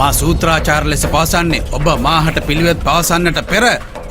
මා සූත්‍රාචාර ලෙස පවසන්නේ ඔබ මාහට පිළිවෙත් පවසන්නට පෙර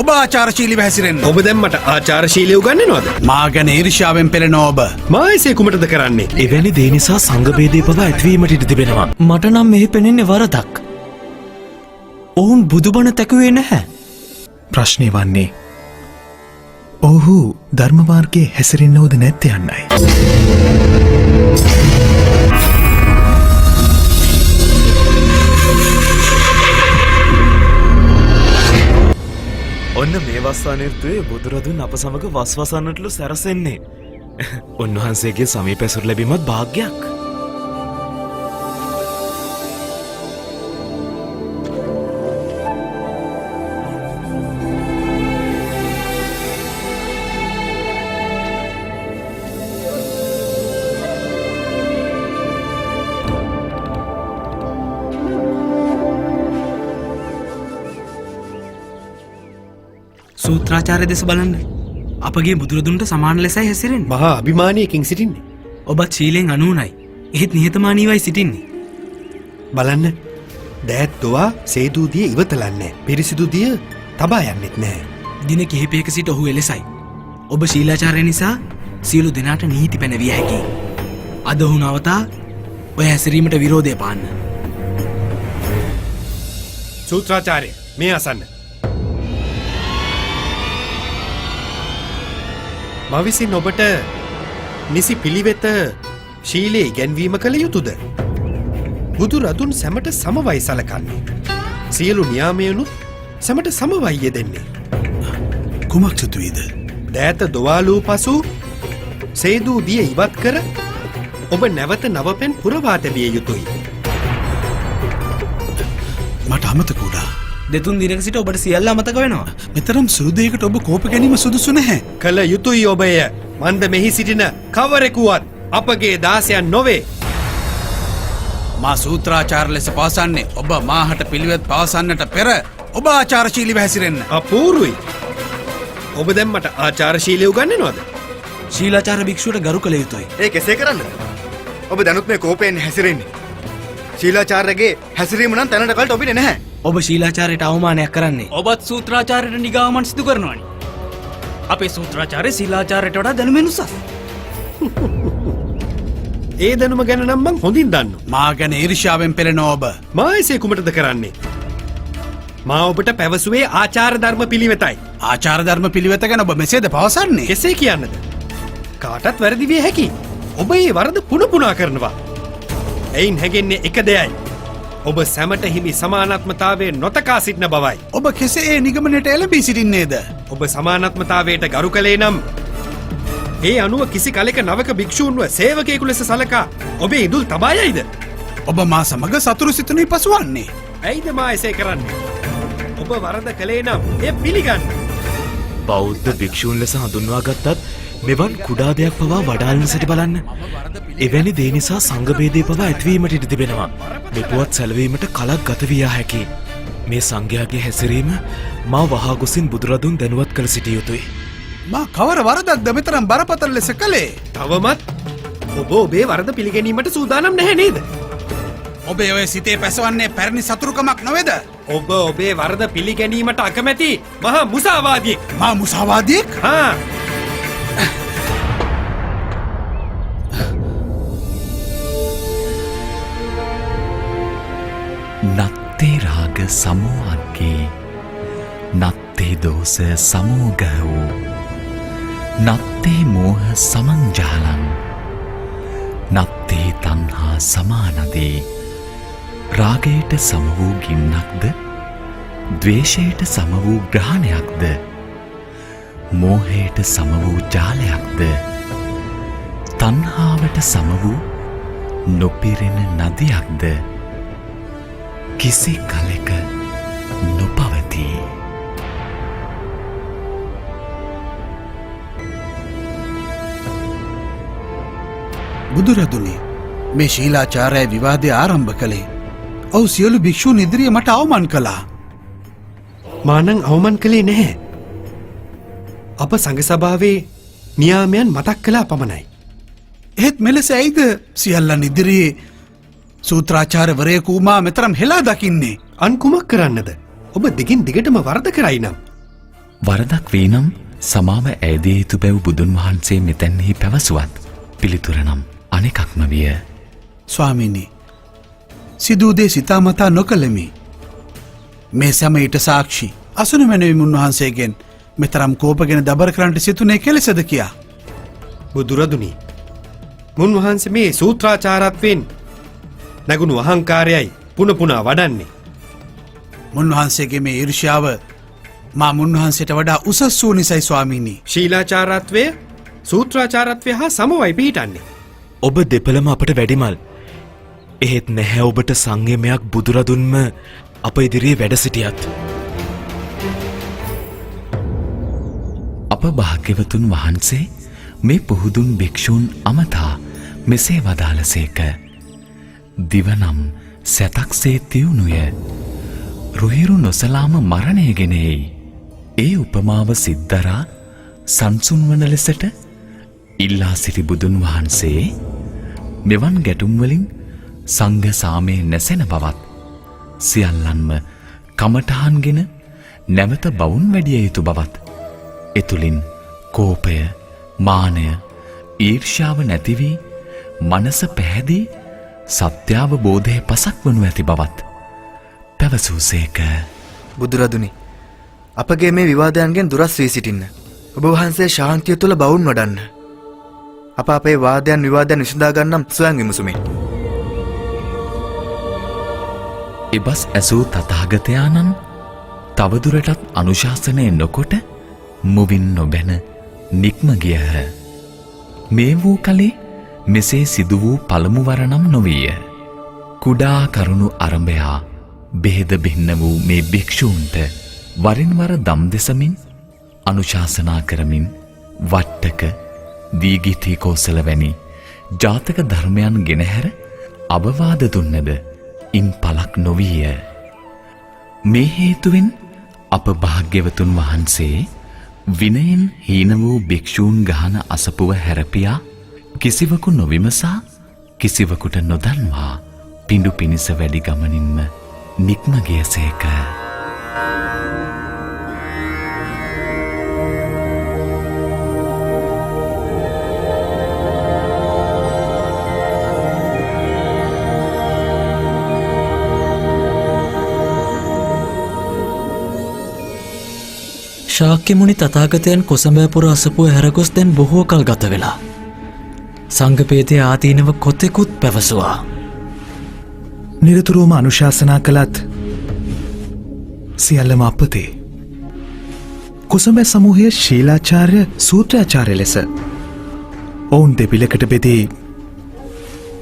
ඔබ ආචාරශීලීව හැසිරෙන්න. ඔබ දැන් මට ආචාරශීලී උගන්වනවද? මා ගැන ඊර්ෂ්‍යාවෙන් පෙළෙන ඔබ මා එසේ කුමටද කරන්නේ? එවැනි දේ නිසා සංඝ භේදය පවා ඇතිවීමට ඉඩ තිබෙනවා. මට නම් මෙහි පෙනෙන්නේ වරදක්. ඔවුන් බුදුබණ තැකුවේ නැහැ. ප්‍රශ්නය වන්නේ ඔහු ධර්ම මාර්ගයේ හැසිරෙන්නවද නැත්තේ යන්නයි. ඔන්න මේ වස්සානර්තුවේ බුදුරදුන් අප සමග වස්වසන්නටලු සැරසෙන්නේ. උන්වහන්සේගේ සමීප ඇසුර ලැබීමත් භාග්‍යයක්. සූත්‍රාචාර්ය දෙස බලන්න. අපගේ බුදුරදුන්ට සමාන ලෙසයි හැසිරෙන්නේ. මහා අභිමානයකින් සිටින්නේ. ඔබත් ශීලෙන් 90යි. එහෙත් නිහතමානීවයි සිටින්නේ. බලන්න. දෑත් දොවා සේදූ දිය ඉවතලන්නේ. පිරිසිදු දිය තබා යන්නෙත් නැහැ. දින කිහිපයක සිට ඔහු එලෙසයි. ඔබ ශීලාචාර්ය නිසා සියලු දෙනාට නීති පැනවිය හැකියි. අද ඔහු නවතා ඔය හැසිරීමට විරෝධය පාන්න. සූත්‍රාචාර්ය මේ අසන්න. මවිසින් ඔබට නිසි පිළිවෙත ශීලයේ ඉගැන්වීම කළ යුතුද? බුදුරදුන් සැමට සමවයි සලකන්නේ. සියලු න්‍යාමයනුත් සැමට සමවයි යෙදෙන්නේ. කුමක් සිතුවේද? දෑත දොවාලූ පසු සේදූ දිය ඉවත් කර ඔබ නැවත නවපෙන් පුරවා තැබිය යුතුයි. මට අමතක වුණා. දෙතුන් දිනක සිට ඔබට සියල්ල අමතක වෙනවා. මෙතරම් සුදුදයකට ඔබ කෝප ගැනීම සුදුසු නැහැ. කළ යුතුයි ඔබය. මන්ද මෙහි සිටින කවරෙකුවත් අපගේ දාසයන් නොවේ. මා සූත්‍රාචාර ලෙස පවසන්නේ ඔබ මාහට පිළිවෙත් පවසන්නට පෙර ඔබ ආචාරශීලීව හැසිරෙන්න. අපූරුයි. ඔබ දැන් මට ආචාරශීලී උගන්වනවද? ශීලාචාර්ය භික්ෂුවට ගරු කළ යුතුයි. ඒ කෙසේ කරන්නද? ඔබ දැනුත් මේ කෝපයෙන් හැසිරෙන්නේ. ශීලාචාර්යගේ හැසිරීම නම් තැනට කලට ඔබිට නැහැ. ඔබ ශීලාචාර්යට අවමානයක් කරන්නේ. ඔබත් සූත්‍රාචාර්යට නිගාමන් සිදු කරනවනි. අපේ සූත්‍රාචාර්ය ශීලාචාර්යට වඩා දැනුමෙන් උසස්. ඒ දැනුම ගැන නම් මං හොඳින් දන්නවා. මා ගැන ඊර්ෂ්‍යාවෙන් පෙළෙන ඔබ මා එසේ කුමටද කරන්නේ? මා ඔබට පැවසුවේ ආචාර ධර්ම පිළිවෙතයි. ආචාර ධර්ම පිළිවෙත ගැන ඔබ මෙසේද පවසන්නේ? කෙසේ කියන්නද? කාටත් වැරදි විය හැකි. ඔබ ඒ වරද පුන පුනා කරනවා. එයින් හැගෙන්නේ එක දෙයයි. ඔබ සැමට හිමි සමානාත්මතාවය නොතකා සිටින බවයි. ඔබ කෙසේ ඒ නිගමනයට එළඹී සිටින්නේද? ඔබ සමානාත්මතාවයට ගරු කළේ නම් ඒ අනුව කිසි කලෙක නවක භික්ෂූන්ව සේවකයෙකු ලෙස සලකා ඔබේ ඉදුල් තබා යයිද? ඔබ මා සමග සතුරු සිතනුයි පසුවන්නේ. ඇයිද මා එසේ කරන්නේ? ඔබ වරද කළේ නම් එය පිළිගන්න. බෞද්ධ භික්ෂූන් ලෙස හඳුන්වා ගත්තත් මෙවන් කුඩා දෙයක් පවා වඩාලන සිට බලන්න. එවැනි දේ නිසා සංඝ භේදය පවා ඇතිවීමට ඉඩ තිබෙනවා. මේ පුවත් සැලවීමට කලක් ගත විය හැකියි. මේ සංඝයාගේ හැසිරීම මා වහා ගොසින් බුදුරදුන් දැනුවත් කළ සිටිය යුතුයි. මා කවර වරදක්ද මෙතරම් බරපතල ලෙස කළේ? තවමත් ඔබ ඔබේ වරද පිළිගැනීමට සූදානම් නැහැ නේද? ඔබේ ඔය සිතේ පැසවන්නේ පැරණි සතුරුකමක් නොවේද? ඔබ ඔබේ වරද පිළිගැනීමට අකමැති මහා මුසාවාදියෙක්. මා මුසාවාදියෙක්? හා නත්තේ රාග සමෝවර්ගේ නත්තේ දෝස සමෝගහෝ නත්තේ මෝහ සමංජාලං නත්තේ තණ්හා සමානදේ රාගයට සම වූ ගින්නක්ද ද්වේෂයට සම වූ ග්‍රහණයක්ද මෝහයට සම වූ ජාලයක්ද තණ්හාවට සම වූ නොපිරෙන නදියක්ද කිසි කලෙක නොපවතී. බුදුරදුනි, මේ ශීලාචාර්ය විවාදය ආරම්භ කළේ ඔහු සියලු භික්ෂූන් ඉදිරියේ මට අවමාන කළා. මා නම් අවමාන කළේ නැහැ. අප සංඝ සභාවේ නියාමයන් මතක් කළා පමණයි. එහෙත් මෙලෙස ඇයිද සියල්ලන් ඉදිරියේ සූත්‍රාචාර්යවරයෙකු මා මෙතරම් හෙලා දකින්නේ. අන් කුමක් කරන්නද? ඔබ දිගින් දිගටම වරද කරයි නම්. වරදක් වී නම් සමාව ඇයදිය යුතු බැව් බුදුන් වහන්සේ මෙතැන්හි පැවසුවත් පිළිතුරනම් අනෙකක්ම විය. ස්වාමිනී, සිදුවදේ සිතාමතා නොකළෙමි. මේ සැමයිට සාක්ෂි අසුන මැනවිම උන්වහන්සේගෙන් මෙතරම් කෝපගෙන දබර කරන්නට සිතුනේ කෙලෙසද කියා. බුදුරදුනි, මුන්වහන්සේ මේ සූත්‍රාචාරත්වයෙන් නැගුණු අහංකාරයයි පුනපුනා වඩන්නේ. මුන්වහන්සේගේ මේ ඊර්ෂ්‍යාව මා මුන්වහන්සේට වඩා උසස් වූ නිසයි ස්වාමීනී. ශීලාචාරත්වය සූත්‍රාචාරත්වය හා සමවයි පිහිටන්නේ. ඔබ දෙපළම අපට වැඩිමල්. එහෙත් නැහැ ඔබට සංයමයක් බුදුරදුන්ම අප ඉදිරියේ වැඩ සිටියත්. අප භාග්‍යවතුන් වහන්සේ මේ පුහුදුන් භික්‍ෂූන් අමතා මෙසේ වදාළසේක. දිවනම් සැතක්සේ තියුණුය. රුහිරු නොසලාම මරණයගෙනෙයි. ඒ උපමාව සිද්ධරා සංසුන් වන ලෙසට ඉල්ලා සිටි බුදුන් වහන්සේ මෙවන් ගැටුම්වලින් සංඝ සාමයේ නැසෙන බවත් සියල්ලන්ම කමටහන්ගෙන නැවත බවුන් වැඩිය යුතු බවත් එතුළින් කෝපය, මානය, ඊර්ෂ්‍යාව නැතිවී මනස පැහැදී සත්‍යාවබෝධය පසක් වනු ඇති බවත් පැවසූසේක. බුදුරදුනි, අපගේ මේ විවාදයන්ගෙන් දුරස් වී සිටින්න. ඔබ වහන්සේ ශාන්තිය තුළ බවුන් වඩන්න. අප අපේ වාදයන් විවාදයන් විසඳාගන්නම් ස්වයං විමසුමේ. එබස් ඇසූ තථාගතයාණන් තවදුරටත් අනුශාසනය නොකොට මුවින් නොබැන නික්ම ගියහ. මේ වූ කලේ මෙසේ සිදු වූ පළමුවරනම් නොවීය. කුඩා කරුණු අරඹයා බෙහෙද බින්න වූ මේ භික්ෂූන්ට වරින්වර දම් දෙසමින් අනුශාසනා කරමින් වට්ටක දීගිති කෝසල වැනි ජාතක ධර්මයන් ගෙනහැර අවවාද දුන්නද ඉන් පලක් නොවීය. මේ හේතුවෙන් අප භාග්‍යවතුන් වහන්සේ විනයෙන් හීන වූ භික්ෂූන් ගහන අසපුව හැරපියා කිසිවකු නොවිමසා කිසිවකුට නොදන්වා පිඩු පිණිස වැඩි ගමනින්ම නික්ම ගියසේක. ශාක්‍යමුනි තථාගතයන් කොසඹෑපුර අසපුව හැරගොස් දැන් බොහෝ කල් ගත වෙලා. සංඝපේතේ ආදීනව කොතෙකුත් පැවසුවා. නිරතුරුවම අනුශාසනා කළත් සියල්ලම අපතේ. කුසඹෑ සමූහය ශීලාචාර්ය සූත්‍රාචාර්ය ලෙස ඔවුන් දෙපිලකට බෙදී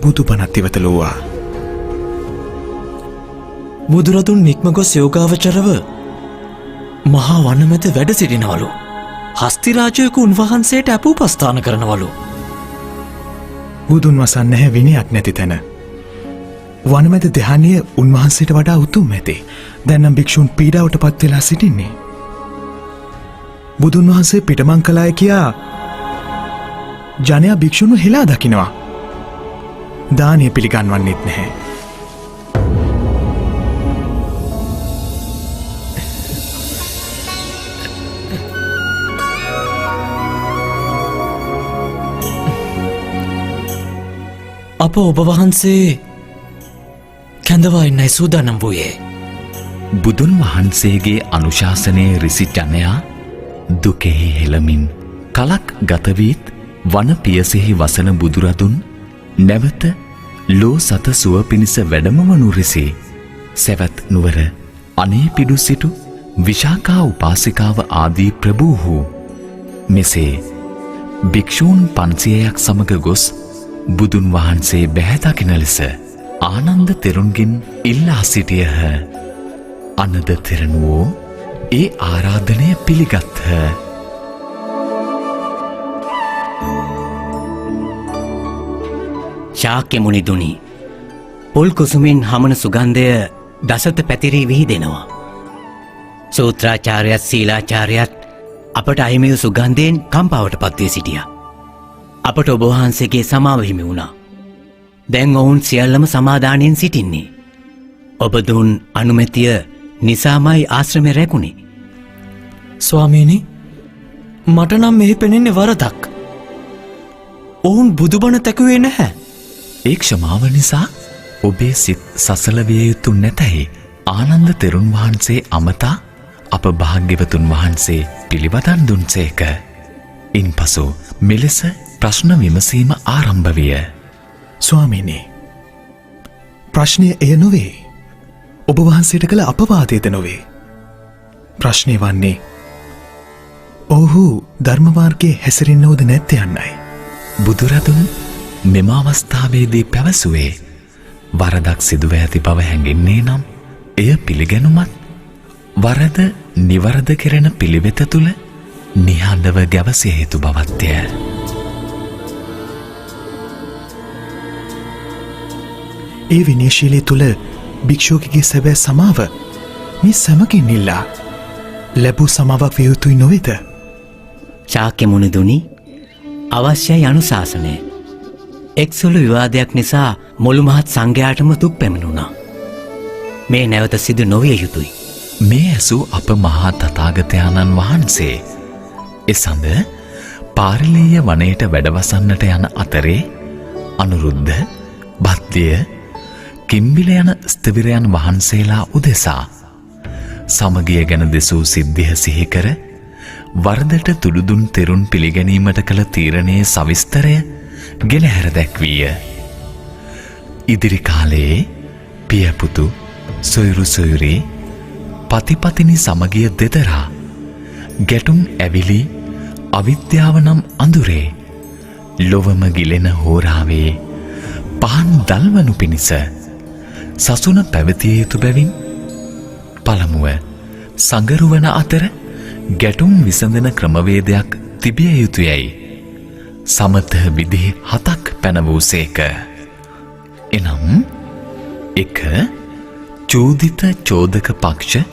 බුදු පනත් ඉවතලූවා. බුදුරදුන් නික්ම ගොස් යෝගාවචරව මහා වනමැත වැඩ සිටිනවලු. හස්තිරාජයකු උන්වහන්සේට අපූපස්ථාන කරනවලු. බුදුන් වසන් නැහැ විනයක් නැති තැන. වනමැත දෙහානය උන්වහන්සේට වඩා උතුම් ඇති. දැන්නම් භික්ෂූන් පීඩාවට පත් වෙලා සිටින්නේ. බුදුන් වහන්සේ පිටමං කලාය කියා ජනයා භික්ෂුණු හෙලා දකිනවා. දානය පිළිගන්වන්නෙත් නැහැ. අප ඔබ වහන්සේ කැඳවන්නයි සූදානම් වූයේ. බුදුන් වහන්සේගේ අනුශාසනයේ රිසි ජනයා දුකෙහි හෙළමින් කලක් ගතවීත් වන පියසෙහි වසන බුදුරදුන් නැවත ලෝ සත සුව පිණිස වැඩමවනු රිසි සැවැත් නුවර අනේ පිඩු සිටු විශාකා උපාසිකාව ආදී ප්‍රභූහු මෙසේ භික්ෂූන් 500ක් සමග ගොස් බුදුන් වහන්සේ බැහැදකින ලෙස ආනන්ද තෙරුන්ගෙන් ඉල්ලා සිටියහ. අනද තෙරණුවෝ ඒ ආරාධනය පිළිගත්හ. ශාක්‍ය මුනිදුනි, පොල් කුසුමින් හමන සුගන්ධය දසත පැතිරී විහිදෙනවා. සූත්‍රාචාර්යත් සීලාචාර්යත් අපට අහිමිව සුගන්ධයෙන් කම්පාවට පත්වී සිටියා. අපට ඔබ වහන්සේගේ සමාව හිමි වුණා. දැන් ඔවුන් සියල්ලම සමාධානයෙන් සිටින්නේ. ඔබ දුන් අනුමැතිය නිසාමයි ආශ්‍රමය රැකුණේ. ස්වාමීනි මට නම් මෙහි පෙනෙන්නේ වරදක්. ඔවුන් බුදුබණ තැකුවේ නැහැ. ඒ ක්ෂමාව නිසා ඔබේ සිත් සසල විය යුතු නැතැයි ආනන්ද තෙරුන් වහන්සේ අමතා අප භාග්‍යවතුන් වහන්සේ පිළිවදන් දුන්සේක. ඉන්පසු මෙලෙස ප්‍රශ්න විමසීම ආරම්භ විය. ස්වාමීනි ප්‍රශ්නය එය නොවේ. ඔබ වහන්සේට කළ අපවාදයද නොවේ. ප්‍රශ්නය වන්නේ ඔහු ධර්මමාර්ගයේ හැසිරෙන්නවද නැත්ත යන්නයි. බුදුරදුන් මෙම අවස්ථාවේදී පැවසුවේ වරදක් සිදුව ඇති බව හැඟෙන්නේ නම් එය පිළිගැනුමත් වරද නිවරද කෙරෙන පිළිවෙත තුළ නිහඬව ගැවසිය යුතු බවත්ය. ඒ විනයශීලී තුළ භික්ෂුවකගේ සැබෑ සමාව මේ සැමකින් ඉල්ලා ලැබූ සමාවක් විය යුතුයි නොවෙත. ශාක්‍ය මුනිදුනි අවශ්‍යයි අනුශාසනය. එක්සොළු විවාදයක් නිසා මුළු මහත් සංඝයාටම දුක් පැමිණුණා. මේ නැවත සිදු නොවිය යුතුයි. මේ ඇසූ අප මහා තථාගතයන්න් වහන්සේ එසඳ පාරිලීය වනයට වැඩවසන්නට යන අතරේ අනුරුද්ධ භද්දිය කිම්බිල යන ස්ථවිරයන් වහන්සේලා උදෙසා සමගිය ගැන දෙසූ සිද්ධිය සිහිකර වරදට තුඩුදුන් තෙරුන් පිළිගැනීමට කළ තීරණයේ සවිස්තරය ගෙනහැර දැක්වීය. ඉදිරි කාලයේ පියපුතු සොයුරු සොයුරී පතිපතිනි සමගිය දෙදරා ගැටුම් ඇවිලි අවිද්‍යාව නම් අඳුරේ ලොවම ගිලෙන හෝරාවේ පහන් දල්වනු පිණිස සසුන පැවතිය යුතු බැවින් පළමුව සඟරුවන අතර ගැටුම් විසඳන ක්‍රමවේදයක් තිබිය යුතුයයි සමත විදි 7ක් පැනවූ සේක. එනම් 1. චෝදිත චෝදක පක්ෂ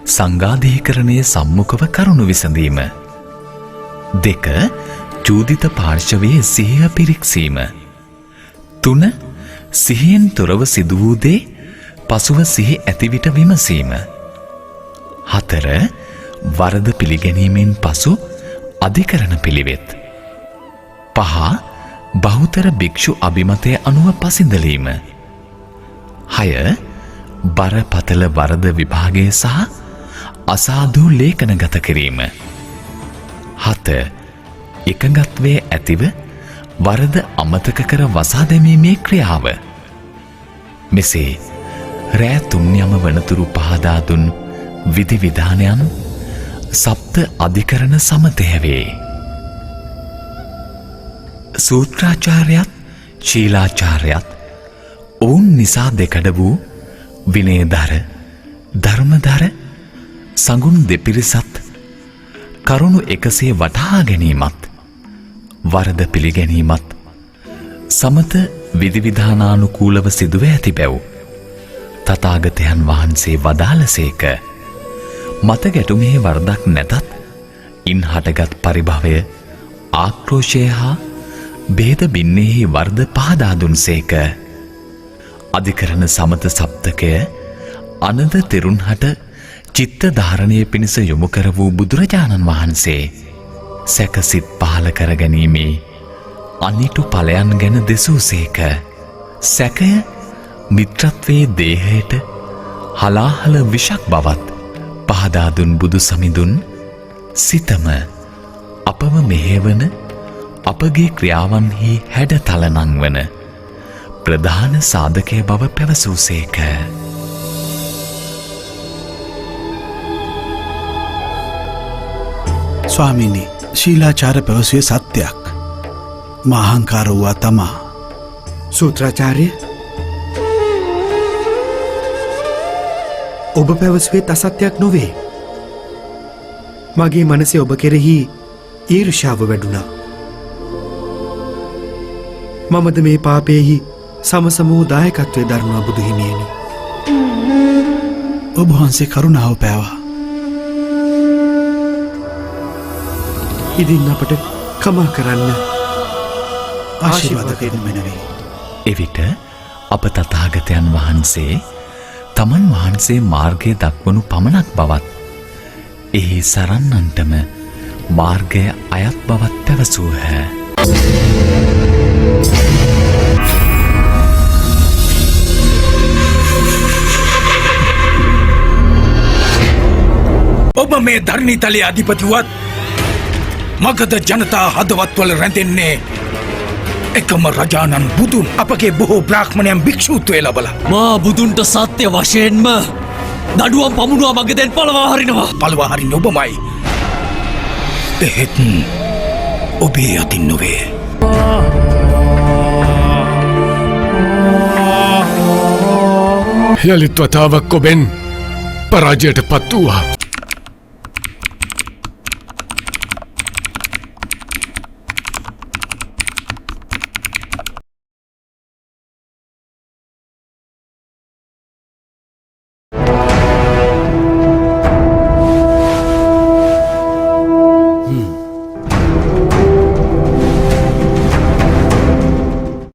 සංඝාධිකරණයේ සම්මුඛව කරුණු විසඳීම. 2. චෝදිත පාර්ශවයේ සිහිය පිරික්සීම. 3. සිහියෙන් තොරව සිදු වූ දේ පසුව සිහි ඇතිවිට විමසීම. 4. වරද පිළිගැනීමෙන් පසු අධිකරණ පිළිවෙත්. 5. බහුතර භික්ෂු අභිමතය අනුව පසිඳලීම. 6. බරපතල වරද විභාගය සහ අසාධු ලේඛනගත කිරීම. 7. එකඟත්වයේ ඇතිව වරද අමතක කර වසා දැමීමේ ක්‍රියාව. මෙසේ රෑ 3 වනතුරු පහදා දුන් විධි විධානයන් සප්ත අධිකරණ සමතය වේ. සූත්‍රාචාර්යත් ශීලාචාර්යත් ඔවුන් නිසා දෙකඩ වූ විනයධර ධර්මධර සඟුන් දෙපිරිසත් කරුණු එකසේ වටහා ගැනීමත් වරද පිළිගැනීමත් සමත විධිවිධානානුකූලව සිදුව ඇති බැව් තථාගතයන් වහන්සේ වදාළසේක. මත ගැටුමේ වරදක් නැතත් ඉන් හටගත් පරිභවය ආක්‍රෝෂය හා බේද බින්නේහි වර්ධ පහදා දුන්සේක. අධිකරණ සමත සප්තකය අනද තෙරුන්හට චිත්ත ධාරණය පිණිස යොමු කර වූ බුදුරජාණන් වහන්සේ සැකසිත පහල කර ගැනීමේ අනිටු ඵලයන් ගැන දෙසූසේක. සැකය මිත්‍රත්වයේ දේහයට හලාහල විෂක් බවත් පහදා දුන් බුදු සමිඳුන් සිතම අපව මෙහෙවන අපගේ ක්‍රියාවන්හි හැඩතල නංවන ප්‍රධාන සාධකය බව පැවසූසේක. ස්වාමීනි, ශීලාචාර පැවසුවේ සත්‍යයක්. මහංකාර වූවා තමා. සූත්‍රාචාර්ය, ඔබ පැවසුවේ අසත්‍යයක් නොවේ. මගේ මනසේ ඔබ කෙරෙහි ඊර්ෂ්‍යාව වැඩුණා. මමද මේ පාපයෙහි සමසම වූ දායකත්වය දරනවා බුදු හිමියනි. ඔබ වහන්සේ කරුණාව පෑවා. ඉදින් අපට කමා කරන්න ආශිර්වාද කරනු මැනවි. එවිට අප තථාගතයන් වහන්සේ තමන් වහන්සේ මාර්ගය දක්වනු පමණක් බවත් එහි සරන්නන්ටම මාර්ගය අයත් බවත් පැවසූහ. ඔබ මේ ධර්ණීතලයේ අධිපතිවත් මගධ ජනතා හදවත්වල රැඳෙන්නේ එකම රජාණන් බුදුන් අපගේ බොහෝ බ්‍රාහ්මණයන් භික්ෂූත්වය ලබලා. මා බුදුන්ට සත්‍ය වශයෙන්ම දඩුවම් පමුණුවා මගදෙන් පලවා හරිනවා. පලවා හරින්න ඔබමයි. එහෙත් ඔබේ අතින් නොවේ. යළිත් වතාවක් ඔබෙන් පරාජයට පත් වූවා.